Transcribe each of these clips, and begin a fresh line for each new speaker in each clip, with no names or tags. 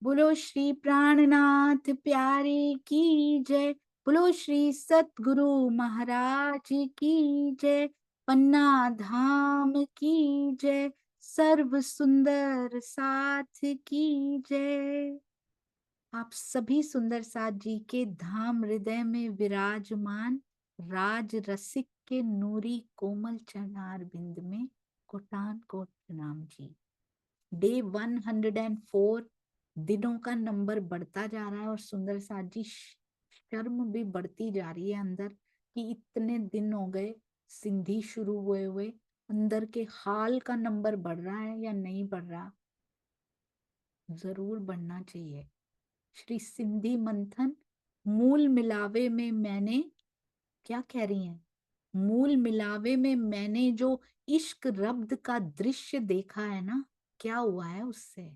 बोलो श्री प्राणनाथ प्यारे की जय। बोलो श्री सतगुरु महाराज की जय। पन्ना धाम की जय। सर्व सुंदर साथ की जय। आप सभी सुंदर साथ जी के धाम हृदय में विराजमान राज रसिक के नूरी कोमल चरणार बिंद में कोटान कोट प्रणाम जी। डे 104, दिनों का नंबर बढ़ता जा रहा है और सुंदर साथ जी शर्म भी बढ़ती जा रही है अंदर कि इतने दिन हो गए सिंधी शुरू हुए अंदर के हाल का नंबर बढ़ रहा है या नहीं बढ़ रहा। जरूर बढ़ना चाहिए। श्री सिंधी मंथन मूल मिलावे में मैंने, क्या कह रही हैं, मूल मिलावे में मैंने जो इश्क रब्द का दृश्य देखा है ना, क्या हुआ है उससे,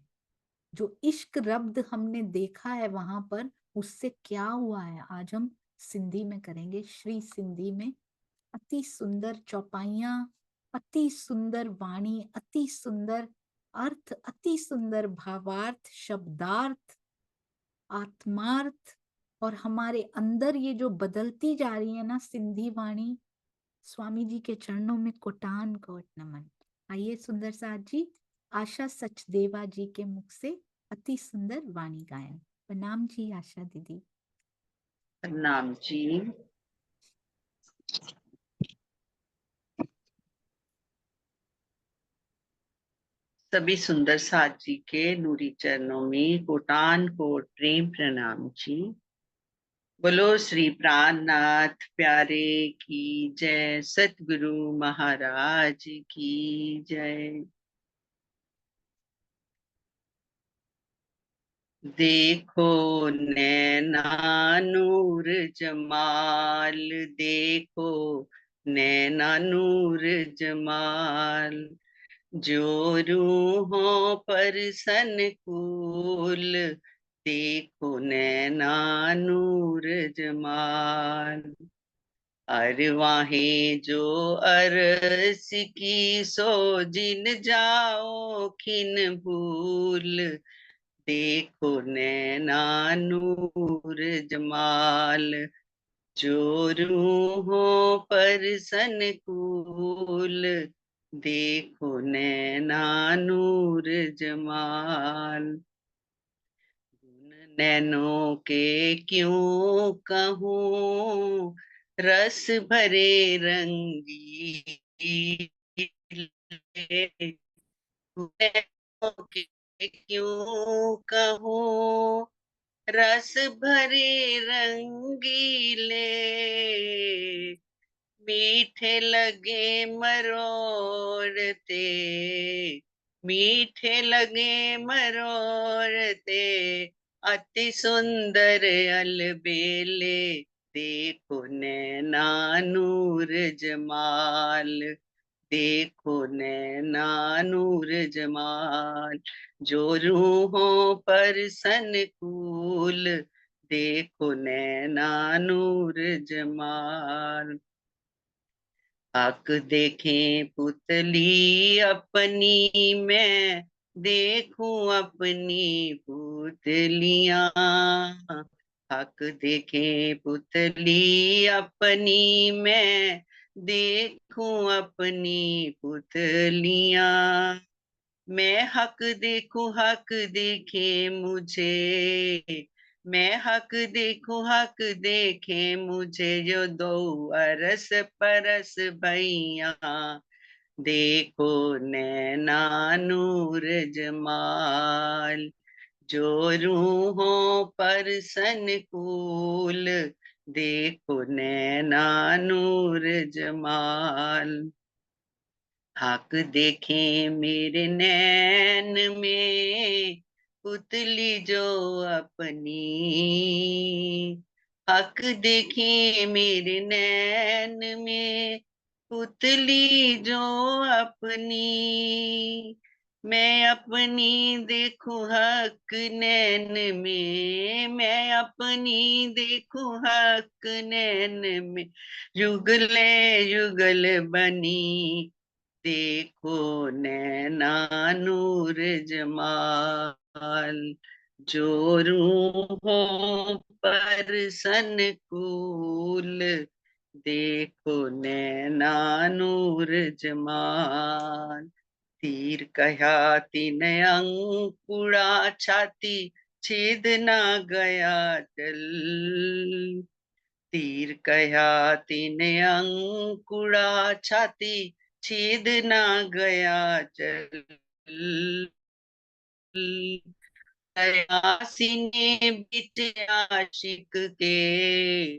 जो इश्क रब्द हमने देखा है वहां पर, उससे क्या हुआ है आज हम सिंधी में करेंगे। श्री सिंधी में अति सुंदर चौपाइयां, अति सुंदर वाणी, अति सुंदर अर्थ, अति सुंदर भावार्थ, शब्दार्थ, आत्मार्थ, और हमारे अंदर ये जो बदलती जा रही है ना सिंधी वाणी, स्वामी जी के चरणों में कोटान कोट नमन। आइए सुंदर साथ जी आशा सचदेवा जी के मुख से अति सुंदर वाणी गायन। प्रणाम जी आशा दीदी।
प्रणाम जी। सभी सुंदर साथ जी के नूरी चरणों में कोटान कोट प्रेम प्रणाम जी। बोलो श्री प्राणनाथ प्यारे की जय। सतगुरु महाराज की जय। देखो नैना नूर जमाल, देखो नैना नूर जमाल, जो रूहों पर सनकूल, देखो नैना नूर जमाल। अरवाहें जो अरस की सो जिन जाओ खिन भूल, देखो नैना नूर जमाल, जो रूहों पर सनकूल, देखो नैना नूर जमाल। नैनों के क्यों कहूँ रस भरे रंगी, नैनों के क्यों कहूँ रस भरे रंगीले, मीठे लगे मरोड़ते, मीठे लगे मरोड़ते, अति सुंदर अलबेले, देखो नैना नूर जमाल, देखो नैना नूर जमाल, जो रूहों पर सनकूल, देखो नैना नूर जमाल। आँख देखें पुतली अपनी, मैं देखूं अपनी पुतलियां, आँख देखें पुतली अपनी, मैं देखूं अपनी पुतलियां, मैं हक देखूं हक देखे मुझे, मैं हक देखूं हक देखे मुझे, जो दो अरस परस भैया, देखो नैना नूर जमाल, जो रूहों पर सनकूल, देखो नैना नूर जमाल। हक देखें मेरे नैन में पुतली जो अपनी, हक देखें मेरे नैन में पुतली जो अपनी, मैं अपनी देखूं हक नैन में, मैं अपनी देखूं हक नैन में, युगले युगल बनी, देखो नैना नूर जमाल, जो रूहों पर सनकूल, देखो नैना नूर जमाल। तीर कहा तीन अंकुड़ा, छाती छेद ना गया जल। तीर कहा तीन अंकुड़ा, छाती छेद ना गया जल। रयासीने बिच आशिक के,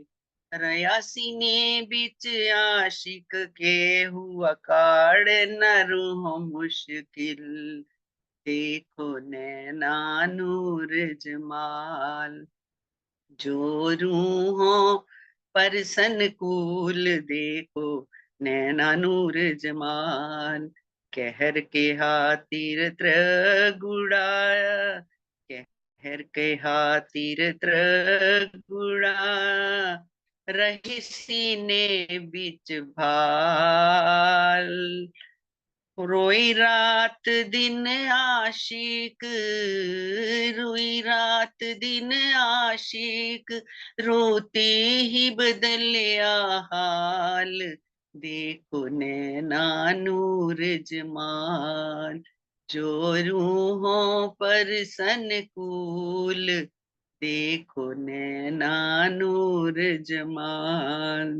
रयासीने बिच आशिक के, हुआ काड़ न रूह मुश्किल। देखो नैना नूर जमाल। जो रूहों पर सनकूल, देखो नैना नूर जमाल। कहर के हाथीर त्रगुड़ा, कहर के हाथीर त्रगुड़ा, रही सीने बीच भाल। रोई रात दिन आशिक, रोई रात दिन आशिक, रोते ही बदलिया हाल। देखो नैना नूर जमाल। जो रूहों पर सनकूल, देखो नैना नूर जमाल।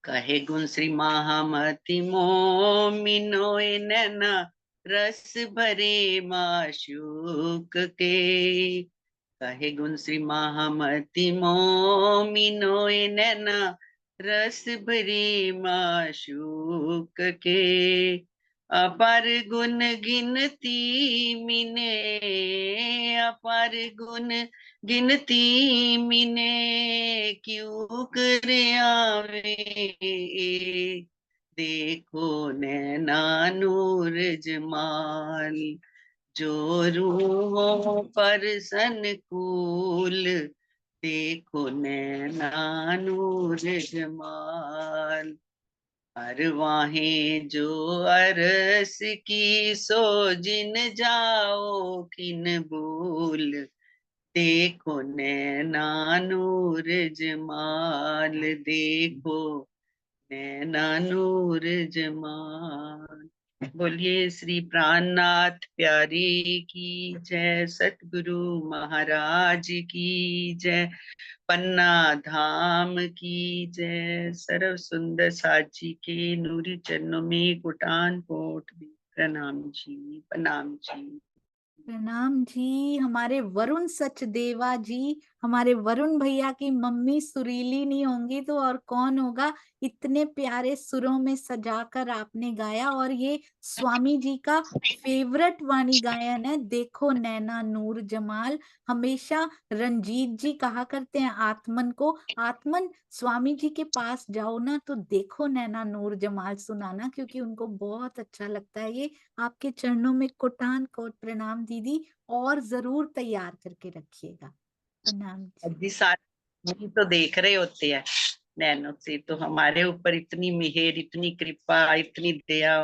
कहे गुण श्री महामति मोमिनोए नैना, रस भरे माशूक के। कहे गुण श्री महामति मोमिनोए नैना, रस भरे माशूक के। अपार गुण गिनती मिने, अपार गुण गिनती मिने, क्यों कर आवे। देखो नैना नूर जमाल। जो रूहों पर सनकूल, देखो नैना नूर जमाल। अरवाहें जो अरस की, सो जिन जाओ किन भूल। देखो नैना नूर जमाल, देखो नैना नूर जमाल। बोलिए श्री प्राणनाथ प्यारे की जय, सतगुरु महाराज की जय, पन्ना धाम की जय। सर्व सुंदर साजी के नूरी चरणों में कोटान कोट प्रणाम जी, प्रणाम जी।
प्रणाम जी। हमारे वरुण सचदेवा जी, हमारे वरुण भैया की मम्मी सुरीली नहीं होंगी तो और कौन होगा। इतने प्यारे सुरों में सजाकर आपने गाया, और ये स्वामी जी का फेवरेट वाणी गायन है, देखो नैना नूर जमाल। हमेशा रंजीत जी कहा करते हैं आत्मन को, आत्मन स्वामी जी के पास जाओ ना तो देखो नैना नूर जमाल सुनाना, क्योंकि उनको बहुत अच्छा लगता है ये। आपके चरणों में कोटान कोट प्रणाम दीदी, और जरूर तैयार करके रखिएगा। प्रणाम जी।
अभी सारे मूवी तो देख रहे होते हैं नैनो से, तो हमारे ऊपर इतनी मेहर, इतनी कृपा, इतनी दया,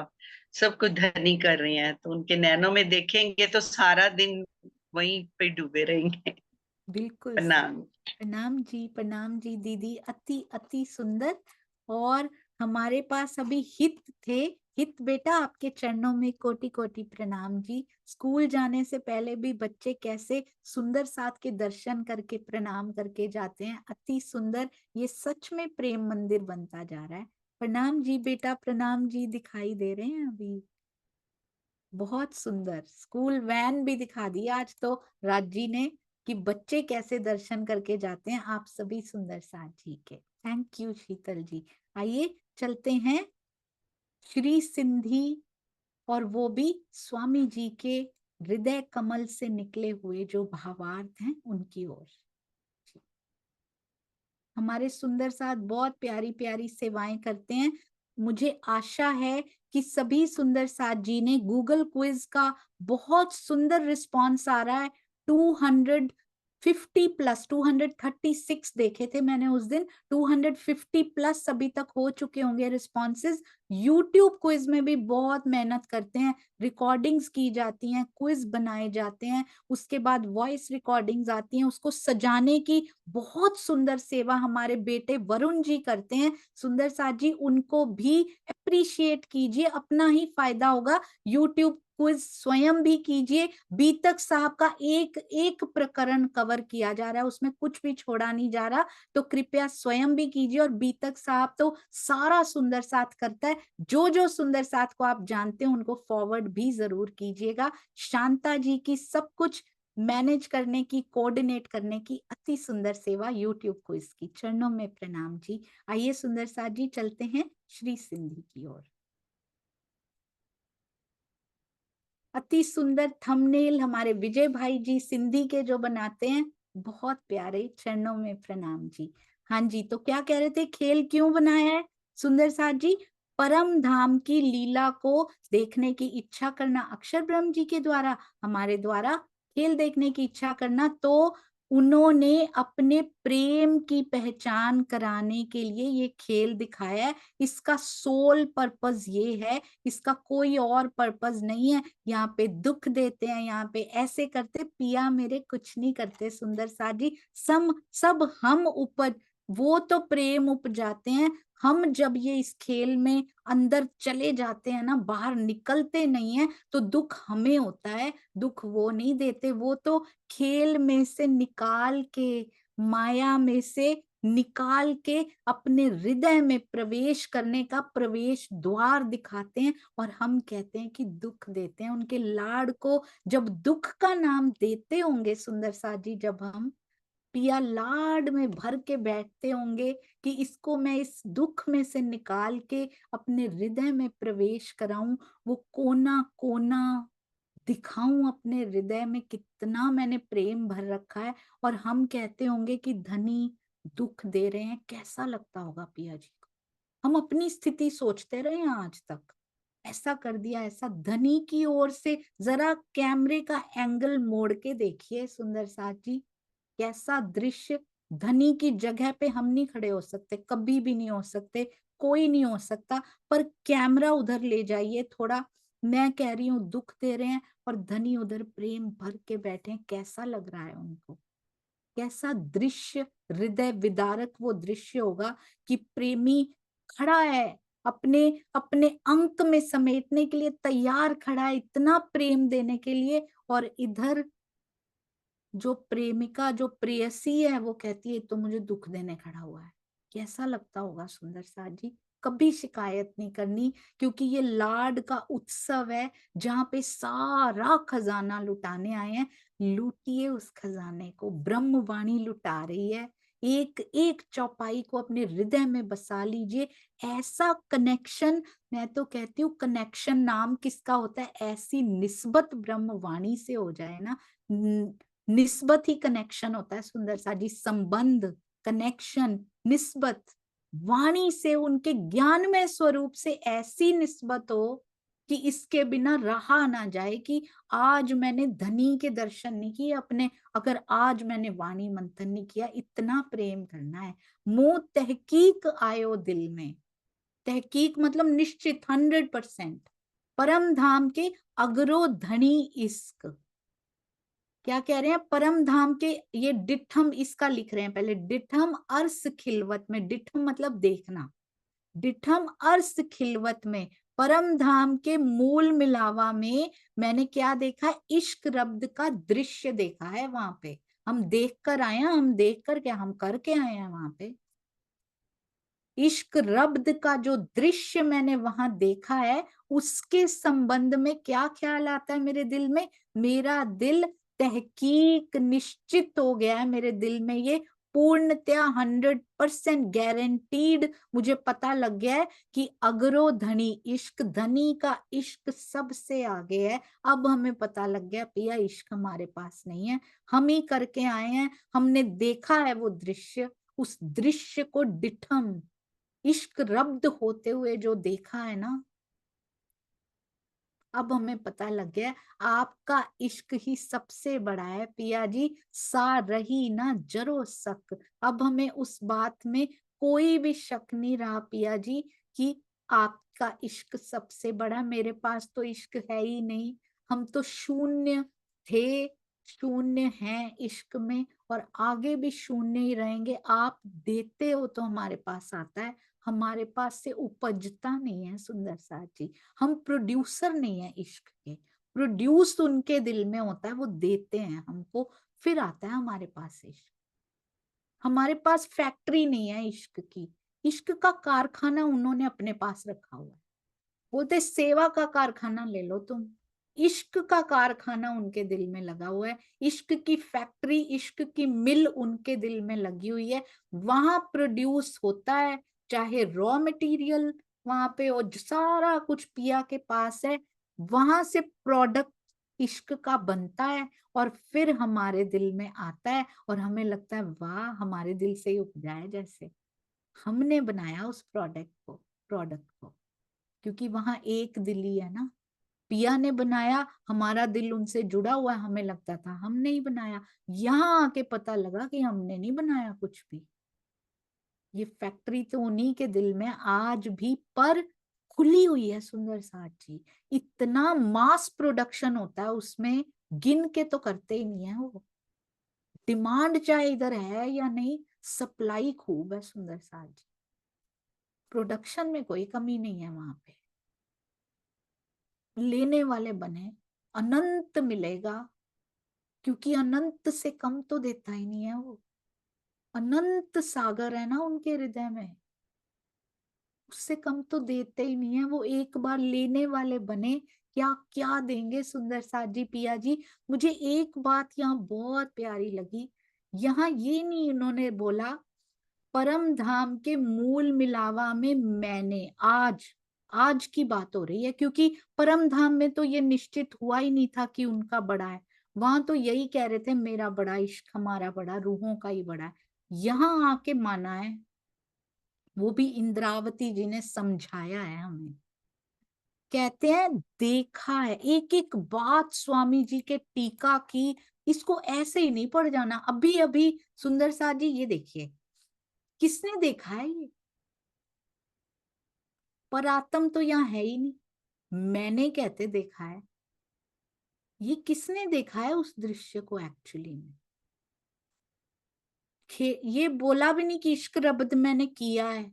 सब कुछ धनी कर रहे हैं, तो उनके नैनो में देखेंगे तो सारा दिन वहीं पे डूबे रहेंगे।
बिल्कुल सही।
प्रणाम।
प्रणाम जी दीदी, अति अति सुंदर। और हमारे पास अभी हित थे। हित बेटा, आपके चरणों में कोटि कोटि प्रणाम जी। स्कूल जाने से पहले भी बच्चे कैसे सुंदर साथ के दर्शन करके प्रणाम करके जाते हैं, अति सुंदर। ये सच में प्रेम मंदिर बनता जा रहा है। प्रणाम जी बेटा, प्रणाम जी, दिखाई दे रहे हैं अभी। बहुत सुंदर स्कूल वैन भी दिखा दी आज तो राज जी ने, कि बच्चे कैसे दर्शन करके जाते हैं। आप सभी सुंदर साथ जी के थैंक यू शीतल जी। आइए चलते हैं श्री सिंधी, और वो भी स्वामी जी के हृदय कमल से निकले हुए जो भावार्थ हैं उनकी ओर। हमारे सुंदर साथ बहुत प्यारी प्यारी सेवाएं करते हैं। मुझे आशा है कि सभी सुंदर साथ जी ने गूगल क्विज का बहुत सुंदर रिस्पॉन्स आ रहा है। 200 50+ 236 देखे थे मैंने उस दिन, 250+ अभी तक हो चुके होंगे रिस्पॉन्सेज। यूट्यूब क्विज में भी बहुत मेहनत करते हैं, रिकॉर्डिंग्स की जाती हैं, क्विज बनाए जाते हैं, उसके बाद वॉइस रिकॉर्डिंग्स आती हैं, उसको सजाने की बहुत सुंदर सेवा हमारे बेटे वरुण जी करते हैं। सुंदर साथ जी, उनको भी अप्रिशिएट कीजिए, अपना ही फायदा होगा। यूट्यूब क्विज स्वयं भी कीजिए। बीतक साहब का एक एक प्रकरण कवर किया जा रहा है, उसमें कुछ भी छोड़ा नहीं जा रहा, तो कृपया स्वयं भी कीजिए। और बीतक साहब तो सारा सुंदर साथ करता है, जो जो सुंदर साथ को आप जानते हैं उनको फॉरवर्ड भी जरूर कीजिएगा। शांता जी की सब कुछ मैनेज करने की, कोऑर्डिनेट करने की अति सुंदर सेवा यूट्यूब क्विज की, चरणों में प्रणाम जी। आइए सुंदर साथ जी, चलते हैं श्री सिंधी की ओर। अति सुंदर थंबनेल हमारे विजय भाई जी सिंधी के जो बनाते हैं, बहुत प्यारे, चरणों में प्रणाम जी। हाँ जी, तो क्या कह रहे थे, खेल क्यों बनाया है सुंदर साथ जी? परम धाम की लीला को देखने की इच्छा करना, अक्षर ब्रह्म जी के द्वारा, हमारे द्वारा खेल देखने की इच्छा करना, तो उन्होंने अपने प्रेम की पहचान कराने के लिए ये खेल दिखाया है। इसका सोल पर्पस ये है, इसका कोई और पर्पस नहीं है। यहाँ पे दुख देते हैं, यहाँ पे ऐसे करते, पिया मेरे कुछ नहीं करते सुंदर सा जी, सब हम ऊपर, वो तो प्रेम उपजाते हैं। हम जब ये इस खेल में अंदर चले जाते हैं ना, बाहर निकलते नहीं है, तो दुख हमें होता है, दुख वो नहीं देते। वो तो खेल में से निकाल के, माया में से निकाल के अपने हृदय में प्रवेश करने का प्रवेश द्वार दिखाते हैं। और हम कहते हैं कि दुख देते हैं उनके लाड को। जब दुख का नाम देते होंगे सुंदर सा जी, जब हम पिया लाड में भर के बैठते होंगे कि इसको मैं इस दुख में से निकाल के अपने हृदय में प्रवेश कराऊं, वो कोना कोना दिखाऊं अपने हृदय में, कितना मैंने प्रेम भर रखा है। और हम कहते होंगे कि धनी दुख दे रहे हैं, कैसा लगता होगा पिया जी को? हम अपनी स्थिति सोचते रहे हैं आज तक, ऐसा कर दिया, ऐसा। धनी की ओर से जरा कैमरे का एंगल मोड़ के देखिए सुंदर साथ जी, कैसा दृश्य। धनी की जगह पे हम नहीं खड़े हो सकते, कभी भी नहीं हो सकते, कोई नहीं हो सकता। पर कैमरा उधर ले जाइए थोड़ा, मैं कह रही हूँ दुख दे रहे हैं और धनी उधर प्रेम भर के बैठे हैं, कैसा लग रहा है उनको? कैसा दृश्य, हृदय विदारक वो दृश्य होगा कि प्रेमी खड़ा है, अपने अपने अंक में समेटने के लिए तैयार खड़ा है, इतना प्रेम देने के लिए। और इधर जो प्रेमिका, जो प्रेयसी है, वो कहती है तो मुझे दुख देने खड़ा हुआ है। कैसा लगता होगा सुंदर साथ जी? कभी शिकायत नहीं करनी, क्योंकि ये लाड का उत्सव है जहाँ पे सारा खजाना लुटाने आए हैं। लूटिए उस खजाने को, ब्रह्मवाणी लुटा रही है। एक एक चौपाई को अपने हृदय में बसा लीजिए। ऐसा कनेक्शन, मैं तो कहती हूँ कनेक्शन नाम किसका होता है, ऐसी निस्बत ब्रह्मवाणी से हो जाए ना, निस्बत ही कनेक्शन होता है सुंदर सा जी। संबंध, कनेक्शन, निस्बत, वाणी से उनके ज्ञानमय स्वरूप से ऐसी निस्बत हो कि इसके बिना रहा ना जाए कि आज मैंने धनी के दर्शन नहीं किए अपने, अगर आज मैंने वाणी मंथन नहीं किया। इतना प्रेम करना है। मोह तहकीक आयो दिल में, तहकीक मतलब निश्चित, 100%। परम धाम के अगरो धनी इश्क, क्या कह रहे हैं, परम धाम के, ये डिठम इसका लिख रहे हैं पहले, डिठम अर्स खिलवत में, डिठम मतलब देखना, डिठम अर्स खिलवत में, परम धाम के मूल मिलावा में मैंने क्या देखा है, इश्क रब्द का दृश्य देखा है वहां पे। हम देख कर आए हैं, हम देख कर क्या, हम करके आए हैं वहां पे। इश्क रब्द का जो दृश्य मैंने वहां देखा है, उसके संबंध में क्या ख्याल आता है मेरे दिल में? मेरा दिल तहकीक निश्चित हो गया है, मेरे दिल में ये पूर्णतया 100% गारंटीड मुझे पता लग गया है कि अगरो धनी इश्क, धनी का इश्क सबसे आगे है। अब हमें पता लग गया पिया, इश्क हमारे पास नहीं है, हम ही करके आए हैं, हमने देखा है वो दृश्य। उस दृश्य को डिठम इश्क रब्द होते हुए जो देखा है ना, अब हमें पता लग गया आपका इश्क ही सबसे बड़ा है पिया जी, सा रही ना जरो सक। अब हमें उस बात में कोई भी शक नहीं रहा पिया जी कि आपका इश्क सबसे बड़ा। मेरे पास तो इश्क है ही नहीं, हम तो शून्य थे, शून्य हैं इश्क में, और आगे भी शून्य ही रहेंगे। आप देते हो तो हमारे पास आता है, हमारे पास से उपजता नहीं है सुंदर साथ जी। हम प्रोड्यूसर नहीं है इश्क के, प्रोड्यूस उनके दिल में होता है, वो देते हैं हमको, फिर आता है हमारे पास इश्क। हमारे पास फैक्ट्री नहीं है इश्क की, इश्क का कारखाना उन्होंने अपने पास रखा हुआ है। बोलते सेवा का कारखाना ले लो तुम, इश्क का कारखाना उनके दिल में लगा हुआ है, इश्क की फैक्ट्री, इश्क की मिल उनके दिल में लगी हुई है। वहां प्रोड्यूस होता है, चाहे रॉ मटेरियल वहां पे, और सारा कुछ पिया के पास है, वहां से प्रोडक्ट इश्क का बनता है, और फिर हमारे दिल में आता है, और हमें लगता है वाह हमारे दिल से ही उपजा है, जैसे हमने बनाया उस प्रोडक्ट को, क्योंकि वहां एक दिल ही है ना। पिया ने बनाया, हमारा दिल उनसे जुड़ा हुआ है, हमें लगता था हमने ही बनाया, यहाँ आके पता लगा कि हमने नहीं बनाया कुछ भी। ये फैक्ट्री तो उन्हीं के दिल में आज भी पर खुली हुई है सुंदर साथ जी। इतना मास प्रोडक्शन होता है उसमें, गिन के तो करते ही नहीं है वो। डिमांड चाहे इधर है या नहीं, सप्लाई खूब है सुंदर साथ जी, प्रोडक्शन में कोई कमी नहीं है वहां पे। लेने वाले बने, अनंत मिलेगा, क्योंकि अनंत से कम तो देता ही नहीं है वो। अनंत सागर है ना उनके हृदय में, उससे कम तो देते ही नहीं है वो। एक बार लेने वाले बने, क्या क्या देंगे सुंदर साथ जी पिया जी। मुझे एक बात यहाँ बहुत प्यारी लगी, यहाँ ये नहीं उन्होंने बोला परम धाम के मूल मिलावा में मैंने, आज की बात हो रही है, क्योंकि परम धाम में तो ये निश्चित हुआ ही नहीं था कि उनका बड़ा है। वहां तो यही कह रहे थे मेरा बड़ा इश्क, हमारा बड़ा, रूहों का ही बड़ा है। यहाँ आके माना है, वो भी इंद्रावती जी ने समझाया है हमें। कहते हैं देखा है, एक एक बात स्वामी जी के टीका की, इसको ऐसे ही नहीं पढ़ जाना। अभी अभी सुंदर साथ जी ये देखिए, किसने देखा है ये? पर आत्म तो यहाँ है ही नहीं, मैंने कहते देखा है। ये किसने देखा है उस दृश्य को एक्चुअली में? ये बोला भी नहीं कि इश्क रब्द मैंने किया है,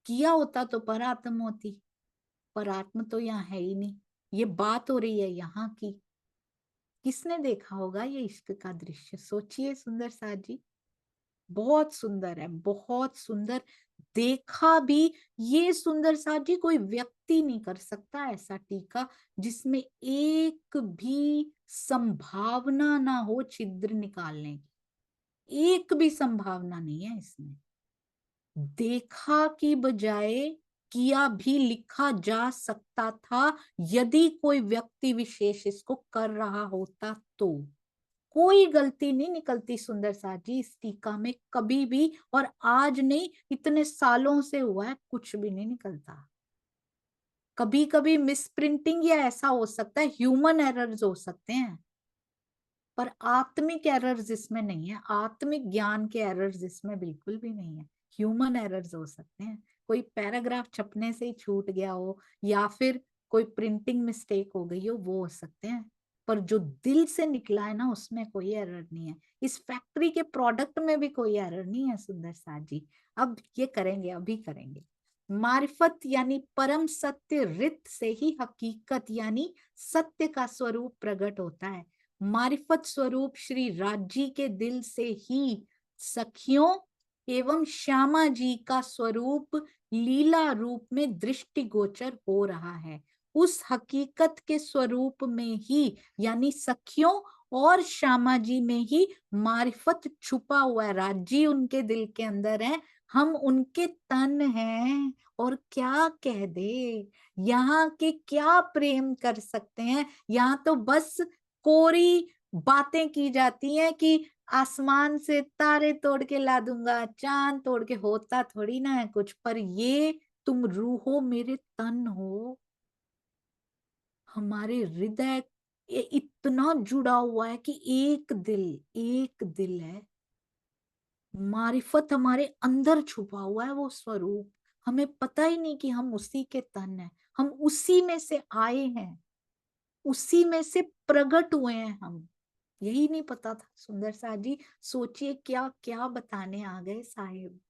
किया होता तो पर आत्म होती, पर आत्म तो यहाँ है ही नहीं। ये बात हो रही है यहाँ की, किसने देखा होगा ये इश्क का दृश्य? सोचिए सुंदर साथ जी, बहुत सुंदर है, बहुत सुंदर। देखा भी, ये सुंदर साथ जी कोई व्यक्ति नहीं कर सकता ऐसा टीका जिसमें एक भी संभावना ना हो छिद्र निकालने की, एक भी संभावना नहीं है इसमें। देखा की बजाय किया भी लिखा जा सकता था, यदि कोई व्यक्ति विशेष इसको कर रहा होता तो। कोई गलती नहीं निकलती सुंदर साथ जी इस टीका में कभी भी, और आज नहीं इतने सालों से हुआ है, कुछ भी नहीं निकलता। कभी कभी मिस प्रिंटिंग या ऐसा हो सकता है, ह्यूमन एरर्स हो सकते हैं, पर आत्मिक एरर्स इसमें नहीं है, आत्मिक ज्ञान के एरर्स इसमें बिल्कुल भी नहीं है। ह्यूमन एरर्स हो सकते हैं, कोई पैराग्राफ छपने से ही छूट गया हो, या फिर कोई प्रिंटिंग मिस्टेक हो गई हो, वो हो सकते हैं। पर जो दिल से निकला है ना, उसमें कोई एरर नहीं है। इस फैक्ट्री के प्रोडक्ट में भी कोई एरर नहीं है सुंदर साथ जी। अब ये करेंगे, अभी करेंगे। मारिफत यानी परम सत्य, रित से ही हकीकत यानी सत्य का स्वरूप प्रकट होता है। मारिफत स्वरूप श्री राजी के दिल से ही सखियों एवं श्यामा जी का स्वरूप लीला रूप में दृष्टिगोचर हो रहा है। उस हकीकत के स्वरूप में ही, यानी सखियों और श्यामा जी में ही मारिफत छुपा हुआ है। राजी उनके दिल के अंदर है, हम उनके तन हैं, और क्या कह दे, यहाँ के क्या प्रेम कर सकते हैं। यहाँ तो बस कोरी बातें की जाती हैं कि आसमान से तारे तोड़ के ला दूंगा, चांद तोड़ के, होता थोड़ी ना है कुछ। पर ये तुम रूहो मेरे तन हो, हमारे हृदय ये इतना जुड़ा हुआ है कि एक दिल है। मारिफत हमारे अंदर छुपा हुआ है, वो स्वरूप हमें पता ही नहीं कि हम उसी के तन हैं, हम उसी में से आए हैं, उसी में से प्रकट हुए हैं हम। यही नहीं पता था सुंदर सा जी। सोचिए क्या क्या बताने आ गए साहेब।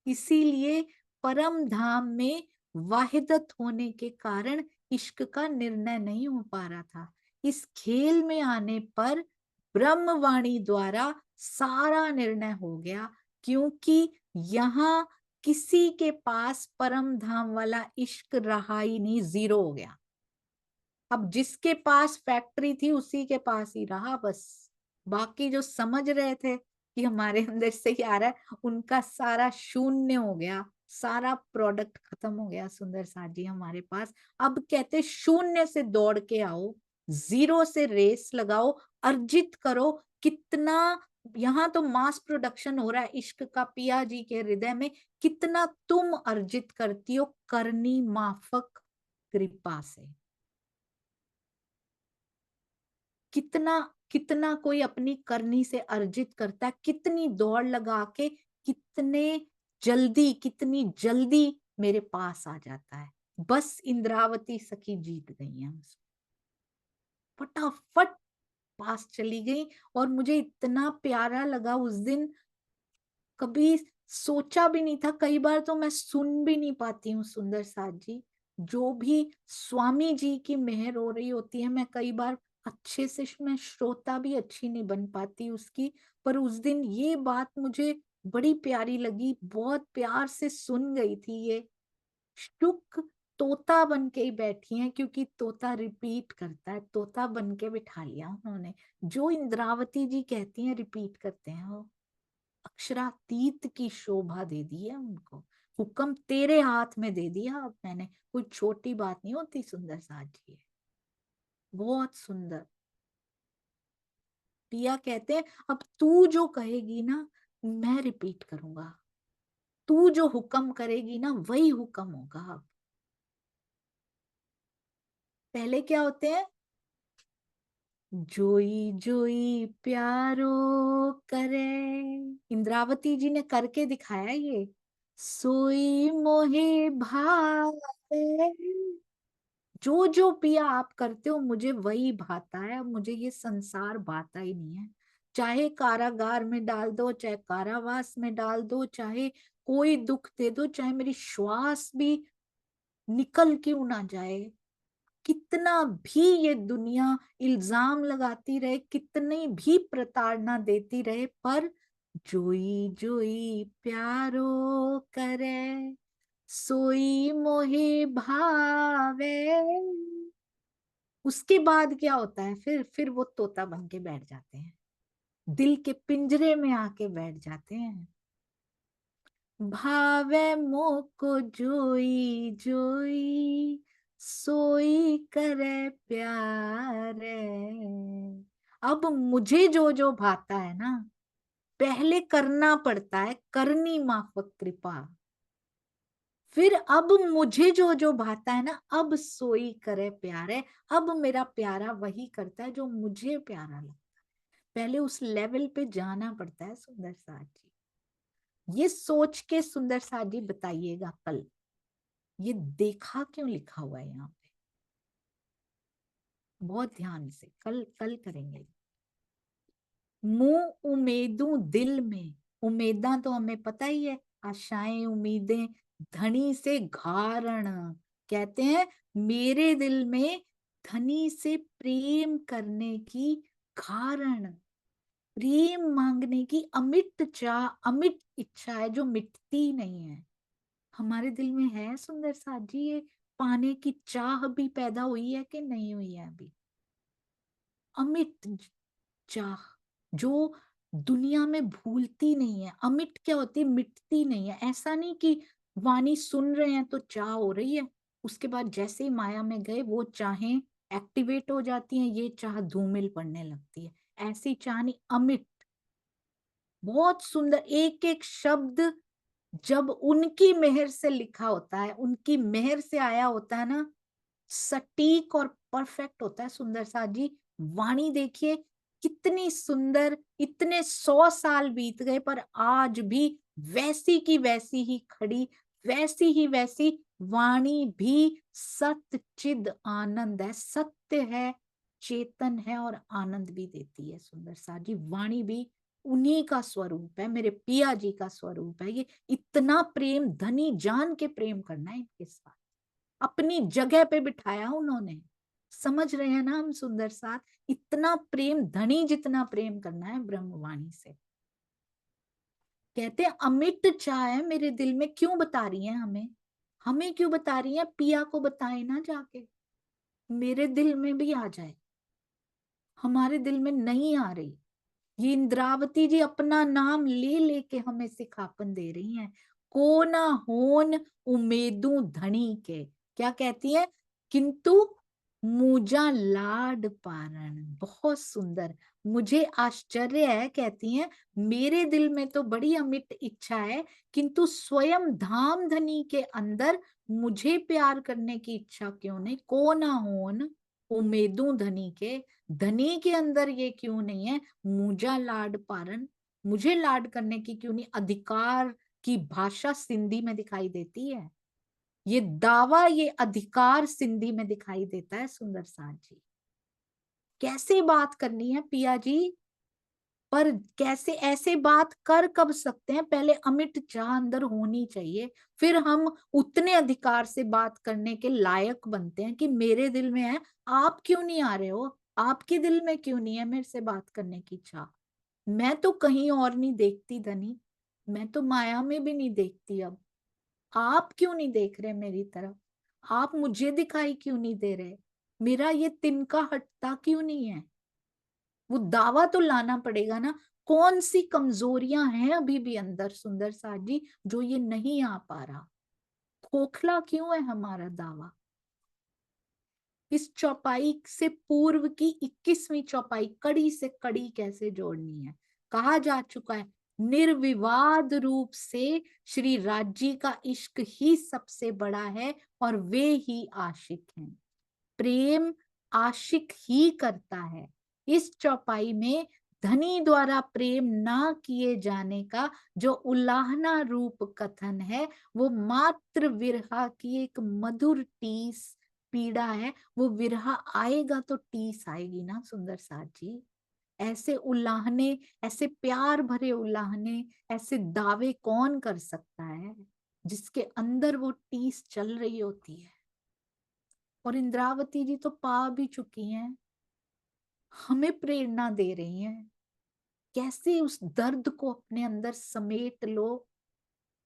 इसीलिए परम धाम में वाहिदत होने के कारण इश्क का निर्णय नहीं हो पा रहा था। इस खेल में आने पर ब्रह्मवाणी द्वारा सारा निर्णय हो गया, क्योंकि यहाँ किसी के पास परम धाम वाला इश्क रहा ही नहीं, जीरो हो गया। अब जिसके पास फैक्ट्री थी उसी के पास ही रहा बस। बाकी जो समझ रहे थे कि हमारे अंदर से ही आ रहा है, उनका सारा शून्य हो गया, सारा प्रोडक्ट खत्म हो गया सुंदर सा जी हमारे पास। अब कहते शून्य से दौड़ के आओ, जीरो से रेस लगाओ, अर्जित करो। कितना यहाँ तो मास प्रोडक्शन हो रहा है इश्क का पिया जी के हृदय में। कितना तुम अर्जित करती हो करनी माफक कृपा से। कितना कितना कोई अपनी करनी से अर्जित करता है, कितनी दौड़ लगा के, कितनी जल्दी मेरे पास आ जाता है। बस इंद्रावती सखी जीत गई है, फटाफट पास चली गई। और मुझे इतना प्यारा लगा उस दिन, कभी सोचा भी नहीं था। कई बार तो मैं सुन भी नहीं पाती हूँ सुंदर साथ जी, जो भी स्वामी जी की मेहर हो रही होती है, मैं कई बार अच्छे से मैं श्रोता भी अच्छी नहीं बन पाती उसकी। पर उस दिन ये बात मुझे बड़ी प्यारी लगी, बहुत प्यार से सुन गई थी ये। शुक तोता बन के ही बैठी हैं, क्योंकि तोता रिपीट करता है, तोता बन के बिठा लिया उन्होंने। जो इंद्रावती जी कहती हैं रिपीट करते हैं वो। अक्षरातीत की शोभा दे दी है उनको। हुक्म तेरे हाथ में दे दिया अब मैंने, कोई छोटी बात नहीं होती सुंदर साथ जी। बहुत सुंदर। पिया कहते हैं अब तू जो कहेगी ना मैं रिपीट करूंगा, तू जो हुक्म करेगी ना वही हुक्म होगा। अब पहले क्या होते हैं, जोई जोई प्यारो करे, इंद्रावती जी ने करके दिखाया ये। सोई मोहे भावे, जो जो पिया आप करते हो मुझे वही भाता है। अब मुझे ये संसार भाता ही नहीं है। चाहे कारागार में डाल दो, चाहे कारावास में डाल दो, चाहे कोई दुख दे दो, चाहे मेरी श्वास भी निकल क्यों ना जाए, कितना भी ये दुनिया इल्जाम लगाती रहे, कितनी भी प्रताड़ना देती रहे, पर जोई जोई प्यारो करे, सोई मोहे भावे। उसके बाद क्या होता है, फिर वो तोता बन के बैठ जाते हैं, दिल के पिंजरे में आके बैठ जाते हैं। भावे मोको जोई जोई, सोई करे प्यारे। अब मुझे जो जो भाता है ना, पहले करना पड़ता है करनी माफक कृपा। फिर अब मुझे जो जो भाता है ना, अब सोई करे प्यारे। अब मेरा प्यारा वही करता है जो मुझे प्यारा लगता है। पहले उस लेवल पे जाना पड़ता है सुंदर साथ जी। ये सोच के सुंदर साथ जी बताइएगा कल, ये देखा क्यों लिखा हुआ है यहाँ पे, बहुत ध्यान से कल कल करेंगे। मुंह उमेदू दिल में, उम्मीदा तो हमें पता ही है, आशाएं उम्मीदें धनी से घारण। कहते हैं मेरे दिल में धनी से प्रेम करने की घारण, प्रेम मांगने की अमिट चाह, अमिट इच्छा है जो मिटती नहीं है। हमारे दिल में है सुंदर साथ जी, ये पाने की चाह भी पैदा हुई है कि नहीं हुई है अभी। अमिट चाह जो दुनिया में भूलती नहीं है। अमिट क्या होती है, मिटती नहीं है। ऐसा नहीं कि वाणी सुन रहे हैं तो चाह हो रही है, उसके बाद जैसे ही माया में गए वो चाहें एक्टिवेट हो जाती हैं, ये चाह धूमिल पड़ने लगती है। ऐसी चाह नहीं, अमिट। बहुत सुंदर एक एक शब्द जब उनकी मेहर से लिखा होता है, उनकी मेहर से आया होता है ना, सटीक और परफेक्ट होता है सुंदर साथ जी। वाणी देखिए कितनी सुंदर, इतने 100 साल बीत गए पर आज भी वैसी की वैसी ही खड़ी, वैसी ही वैसी। वाणी भी सत चिद आनंद है, सत्य है, चेतन है और आनंद भी देती है सुंदर साथ जी। वाणी भी उन्हीं का स्वरूप है, मेरे पिया जी का स्वरूप है। ये इतना प्रेम, धनी जान के प्रेम करना है इनके साथ, अपनी जगह पे बिठाया उन्होंने। समझ रहे हैं ना हम सुंदर साथ, इतना प्रेम, धनी जितना प्रेम करना है ब्रह्मवाणी से। कहते हैं अमिट चाह मेरे दिल में, क्यों बता रही हैं हमें? हमें क्यों बता रही हैं? पिया को बताए ना जाके, मेरे दिल में भी आ जाए। हमारे दिल में नहीं आ रही। ये इंद्रावती जी अपना नाम ले लेके हमें सिखापन दे रही हैं। को ना होन उमेदू धनी के, क्या कहती है? किंतु मुझा लाड पारण। बहुत सुंदर, मुझे आश्चर्य है, कहती हैं मेरे दिल में तो बड़ी अमिट इच्छा है, किंतु स्वयं धाम धनी के अंदर मुझे प्यार करने की इच्छा क्यों नहीं? को ना होन उमेदू धनी के, धनी के अंदर ये क्यों नहीं है? मुझा लाड पारन, मुझे लाड करने की क्यों नहीं अधिकार की भाषा सिंधी में दिखाई देती है। ये दावा, ये अधिकार सिंधी में दिखाई देता है सुंदर साथ जी। कैसे बात करनी है पिया जी? पर कैसे ऐसे बात कर कब सकते हैं? पहले अमिट चाह अंदर होनी चाहिए, फिर हम उतने अधिकार से बात करने के लायक बनते हैं कि मेरे दिल में है, आप क्यों नहीं आ रहे हो? आपके दिल में क्यों नहीं है मेरे से बात करने की चाह? मैं तो कहीं और नहीं देखती धनी, मैं तो माया में भी नहीं देखती अब। आप क्यों नहीं देख रहे मेरी तरफ? आप मुझे दिखाई क्यों नहीं दे रहे? मेरा ये तिनका हटता क्यों नहीं है? वो दावा तो लाना पड़ेगा ना। कौन सी कमजोरियां हैं अभी भी अंदर सुंदर साथ जी, जो ये नहीं आ पा रहा? खोखला क्यों है हमारा दावा? इस चौपाई से पूर्व की 21वीं चौपाई, कड़ी से कड़ी कैसे जोड़नी है? कहा जा चुका है निर्विवाद रूप से श्री राज्य का इश्क ही सबसे बड़ा है और वे ही आशिक हैं। प्रेम आशिक ही करता है। इस चौपाई में धनी द्वारा प्रेम ना किए जाने का जो उलाहना रूप कथन है, वो मात्र विरहा की एक मधुर टीस पीड़ा है। वो विरहा आएगा तो टीस आएगी ना सुंदर साथ जी। ऐसे उलाहने, ऐसे प्यार भरे उलाहने, ऐसे दावे कौन कर सकता है जिसके अंदर वो टीस चल रही होती है? और इंद्रावती जी तो पा भी चुकी हैं, हमें प्रेरणा दे रही हैं। कैसे उस दर्द को अपने अंदर समेट लो,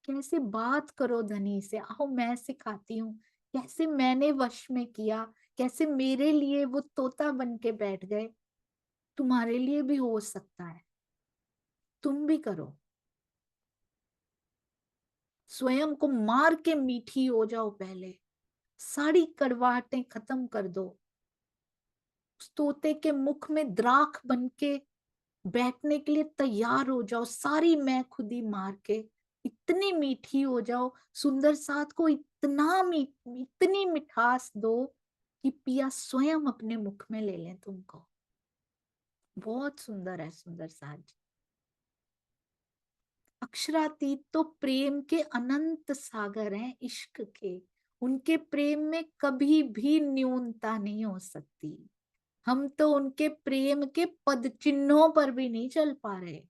कैसे बात करो धनी से, आओ मैं सिखाती हूँ। कैसे मैंने वश में किया, कैसे मेरे लिए वो तोता बन के बैठ गए। तुम्हारे लिए भी हो सकता है, तुम भी करो। स्वयं को मार के मीठी हो जाओ पहले, सारी कड़वाहटें खत्म कर दो। उस तोते के मुख में द्राख बन के बैठने के लिए तैयार हो जाओ, सारी मैं खुद ही मार के इतनी मीठी हो जाओ। सुंदर साथ को इतनी मिठास दो कि पिया स्वयं अपने मुख में ले लें तुमको। बहुत सुंदर है सुंदर साथ जी। अक्षरातीत तो प्रेम के अनंत सागर हैं इश्क के, उनके प्रेम में कभी भी न्यूनता नहीं हो सकती। हम तो उनके प्रेम के पद चिन्हों पर भी नहीं चल पा रहे।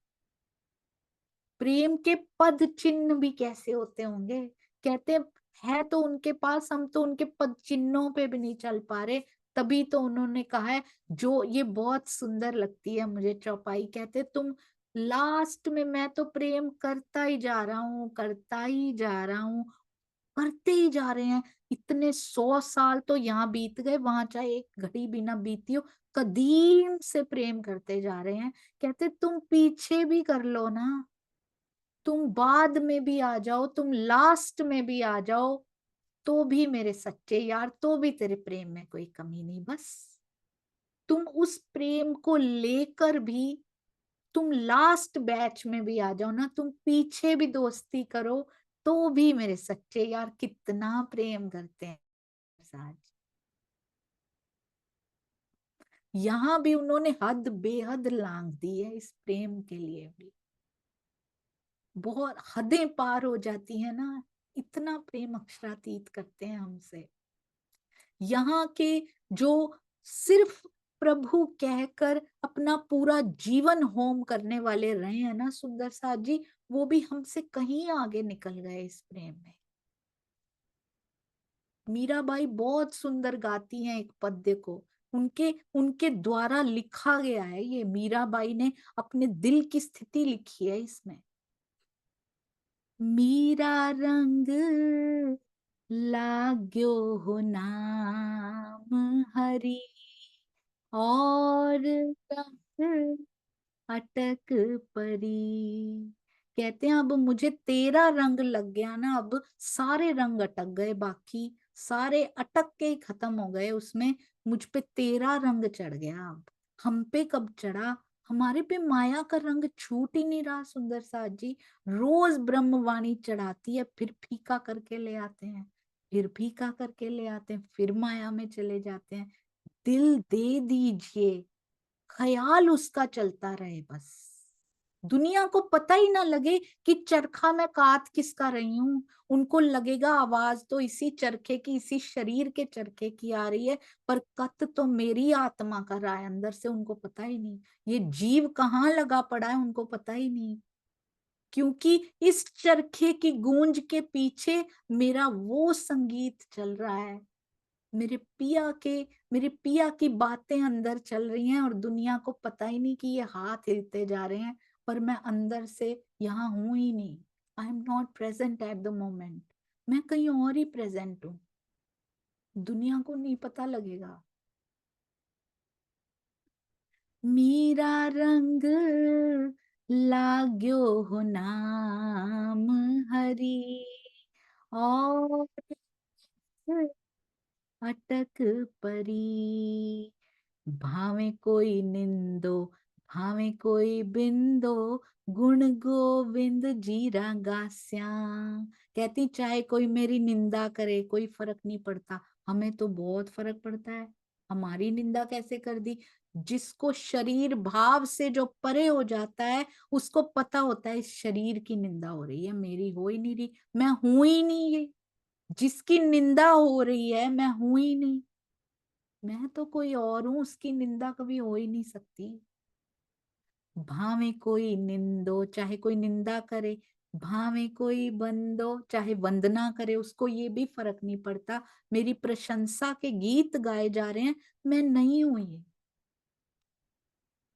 प्रेम के पद चिन्ह भी कैसे होते होंगे? कहते है तो उनके पास, हम तो उनके पद चिन्हों पे भी नहीं चल पा रहे। तभी तो उन्होंने कहा है, जो ये बहुत सुंदर लगती है मुझे चौपाई। कहते तुम लास्ट में, मैं तो प्रेम करता ही जा रहा हूँ, करता ही जा रहा हूँ, करते ही जा रहे हैं। इतने 100 साल तो यहाँ बीत गए, वहां चाहे एक घड़ी भी ना बीती हो, कदीम से प्रेम करते जा रहे हैं। कहते तुम पीछे भी कर लो ना, तुम बाद में भी आ जाओ, तुम लास्ट में भी आ जाओ, तो भी मेरे सच्चे यार, तो भी तेरे प्रेम में कोई कमी नहीं। बस तुम उस प्रेम को लेकर भी, तुम लास्ट बैच में भी आ जाओ ना, तुम पीछे भी दोस्ती करो, तो भी मेरे सच्चे यार कितना प्रेम करते हैं साथ। यहाँ भी उन्होंने हद बेहद लांघ दी है इस प्रेम के लिए भी। बहुत हदें पार हो जाती है ना, इतना प्रेम अक्षरातीत करते हैं हमसे। यहाँ के जो सिर्फ प्रभु कहकर अपना पूरा जीवन होम करने वाले रहे हैं ना सुंदर साथ जी, वो भी हमसे कहीं आगे निकल गए इस प्रेम में। मीराबाई बहुत सुंदर गाती हैं एक पद्य को, उनके उनके द्वारा लिखा गया है ये, मीराबाई ने अपने दिल की स्थिति लिखी है इसमें। मीरा रंग लाग्यो हो नाम हरि, और रंग अटक परी। कहते हैं अब मुझे तेरा रंग लग गया ना, अब सारे रंग अटक गए, बाकी सारे अटक के ही खत्म हो गए उसमें, मुझ पे तेरा रंग चढ़ गया। अब हम पे कब चढ़ा, हमारे पे माया का रंग छूट ही नहीं रहा सुंदर साथ जी। रोज ब्रह्मवाणी चढ़ाती है, फिर फीका करके ले आते हैं, फिर फीका करके ले आते हैं, फिर माया में चले जाते हैं। दिल दे दीजिए, ख्याल उसका चलता रहे बस, दुनिया को पता ही ना लगे कि चरखा मैं काट किसका रही हूं। उनको लगेगा आवाज तो इसी चरखे की, इसी शरीर के चरखे की आ रही है, पर कत तो मेरी आत्मा का रहा है अंदर से, उनको पता ही नहीं। ये जीव कहाँ लगा पड़ा है उनको पता ही नहीं, क्योंकि इस चरखे की गूंज के पीछे मेरा वो संगीत चल रहा है, मेरे पिया के, मेरे पिया की बातें अंदर चल रही हैं, और दुनिया को पता ही नहीं कि ये हाथ हिलते जा रहे हैं, पर मैं अंदर से यहाँ हूं ही नहीं। I am not present at the moment, मैं कहीं और ही प्रेजेंट हूँ, दुनिया को नहीं पता लगेगा। मीरा रंग लाग्यो हो नाम हरि, और अटक परी। भावे कोई निंदो, भावे कोई बिंदो, गुण गोविंद जीरा गास्या। कहती चाहे कोई मेरी निंदा करे कोई फर्क नहीं पड़ता, हमें तो बहुत फर्क पड़ता है। हमारी निंदा कैसे कर दी, जिसको शरीर भाव से जो परे हो जाता है उसको पता होता है इस शरीर की निंदा हो रही है, मेरी हो ही नहीं रही, मैं हूं ही नहीं ये, जिसकी निंदा हो रही है मैं हूं ही नहीं, मैं तो कोई और हूं, उसकी निंदा कभी हो ही नहीं सकती। भावे कोई निंदो, चाहे कोई निंदा करे, भावे कोई बंदो, चाहे वंदना करे, उसको ये भी फर्क नहीं पड़ता, मेरी प्रशंसा के गीत गाए जा रहे हैं, मैं नहीं हूं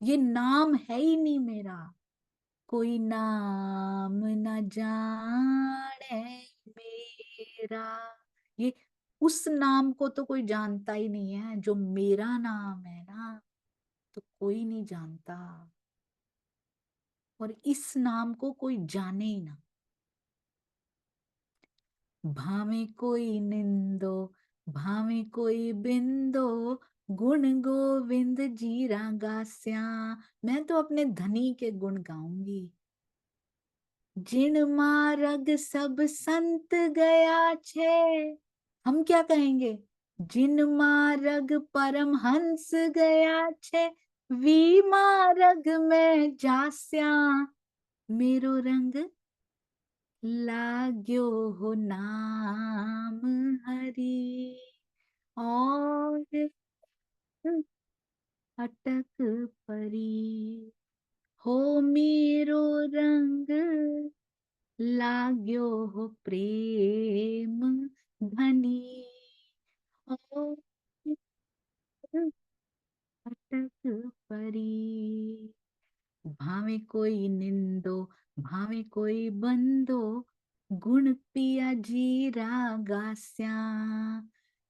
ये नाम है ही नहीं मेरा। कोई नाम न जाने मेरा, ये उस नाम को तो कोई जानता ही नहीं है जो मेरा नाम है ना, तो कोई नहीं जानता, और इस नाम को कोई जाने ही ना। भावे कोई निंदो, भावे कोई बिंदो, गुण गोविंद जीरा गास्या। मैं तो अपने धनी के गुण गाऊंगी। जिन मार्ग सब संत गया छे, हम क्या कहेंगे, जिन मार्ग परम हंस गया छे, वी मार्ग में जास्या। मेरो रंग लाग्यो हो नाम हरि, और अटक परी। हो मेरो रंग लाग्यो हो प्रेम धनी, और अटक परी। भावे कोई निंदो, भावे कोई बंदो, गुण पिया जीरा गास्या।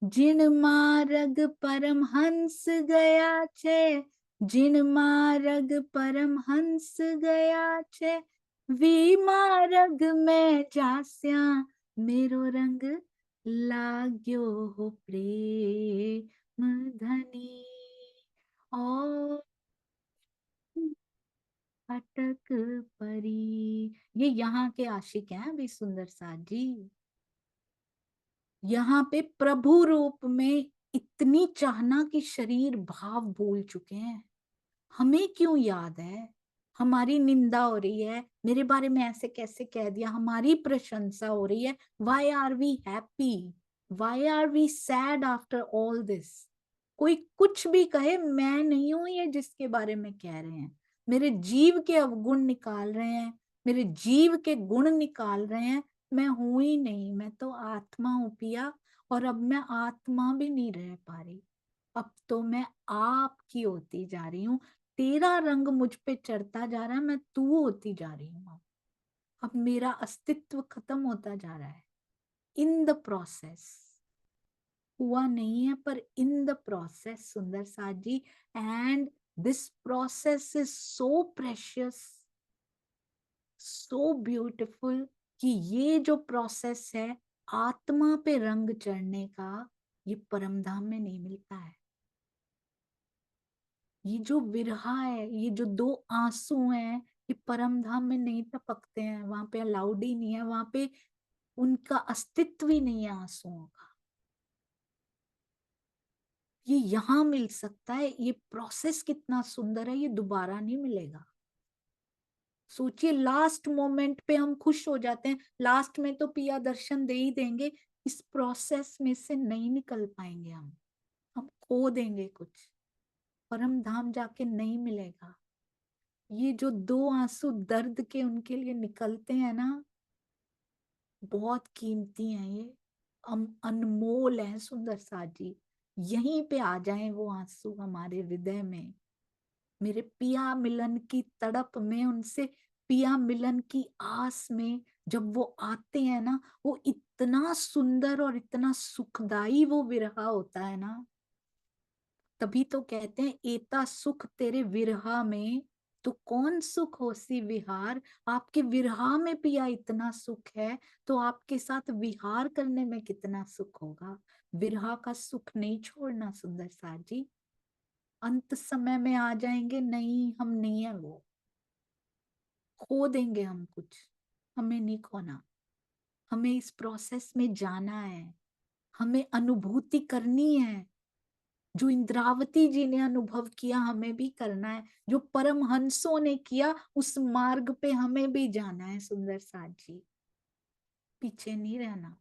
जिन मार्ग परम हंस गया छे, जिन मार्ग परम हंस गया छे, वी मार्ग में जास्या। मेरो रंग लाग्यो हो प्रेम धनी, और अटक परी। ये यहाँ के आशिक हैं अभी सुंदर साथ जी, यहाँ पे प्रभु रूप में इतनी चाहना कि शरीर भाव भूल चुके हैं। हमें क्यों याद है? हमारी निंदा हो रही है, मेरे बारे में ऐसे कैसे कह दिया, हमारी प्रशंसा हो रही है। Why are we happy? Why are we sad after all this? कोई कुछ भी कहे, मैं नहीं हूं ये जिसके बारे में कह रहे हैं। मेरे जीव के अवगुण निकाल रहे हैं, मेरे जीव के गुण निकाल रहे हैं। मैं हूं ही नहीं, मैं तो आत्मा हूं पिया। और अब मैं आत्मा भी नहीं रह पा रही। अब तो मैं आपकी होती जा रही हूँ। तेरा रंग मुझ पे चढ़ता जा रहा है, मैं तू होती जा रही हूँ। अब मेरा अस्तित्व खत्म होता जा रहा है इन द प्रोसेस। हुआ नहीं है पर इन द प्रोसेस, सुंदर साथ जी। And this process is so precious, so beautiful, कि ये जो प्रोसेस है आत्मा पे रंग चढ़ने का, ये परम धाम में नहीं मिलता है। ये जो विरहा है, ये जो दो आंसू हैं, ये परम धाम में नहीं टपकते हैं। वहां पे अलाउड ही नहीं है, वहां पे उनका अस्तित्व ही नहीं है आंसुओं का। ये यहाँ मिल सकता है। ये प्रोसेस कितना सुंदर है, ये दोबारा नहीं मिलेगा। सोचिए, लास्ट मोमेंट पे हम खुश हो जाते हैं, लास्ट में तो पिया दर्शन दे ही देंगे। इस प्रोसेस में से नहीं निकल पाएंगे हम खो देंगे कुछ। परम धाम जाके नहीं मिलेगा। ये जो दो आंसू दर्द के उनके लिए निकलते हैं ना, बहुत कीमती हैं ये। अनमोल है सुंदर साथ जी। यहीं पे आ जाएं वो आंसू हमारे हृदय में। मेरे पिया मिलन की तड़प में, उनसे पिया मिलन की आस में जब वो आते हैं ना, वो इतना सुंदर और इतना सुखदाई वो विरहा होता है ना। तभी तो कहते हैं, एता सुख तेरे विरहा में तो कौन सुख होसी विहार। आपके विरहा में पिया इतना सुख है, तो आपके साथ विहार करने में कितना सुख होगा। विरहा का सुख नहीं छोड़ना सुंदर साथ जी। अंत समय में आ जाएंगे, नहीं हम नहीं है वो। खो देंगे हम कुछ, हमें नहीं खोना। हमें इस प्रोसेस में जाना है, हमें अनुभूति करनी है। जो इंद्रावती जी ने अनुभव किया, हमें भी करना है। जो परमहंसों ने किया, उस मार्ग पे हमें भी जाना है सुंदर साथ जी। पीछे नहीं रहना।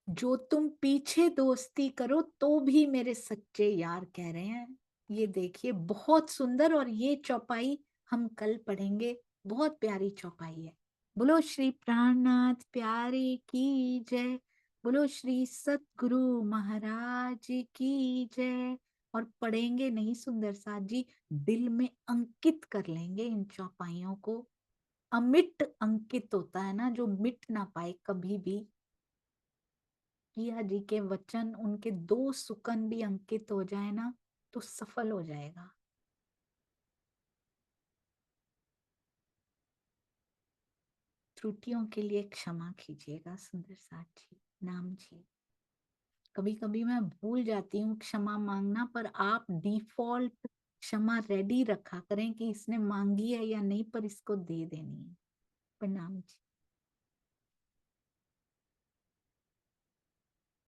जो तुम पीछे दोस्ती करो तो भी मेरे सच्चे यार कह रहे हैं। ये देखिए, बहुत सुंदर। और ये चौपाई हम कल पढ़ेंगे। बहुत प्यारी चौपाई है। बोलो श्री प्राणनाथ प्यारे की जय। बोलो श्री सतगुरु महाराज की जय। और पढ़ेंगे नहीं सुंदर साथ जी, दिल में अंकित कर लेंगे इन चौपाइयों को। अमिट अंकित होता है ना, जो मिट ना पाए कभी भी। किया जी के वचन, उनके दो सुकन भी अंकित हो जाए ना, तो सफल हो जाएगा। त्रुटियों के लिए क्षमा कीजिएगा सुंदर साथ जी, नाम जी। कभी कभी मैं भूल जाती हूँ क्षमा मांगना, पर आप डिफॉल्ट क्षमा रेडी रखा करें कि इसने मांगी है या नहीं, पर इसको दे देनी है। प्रणाम जी।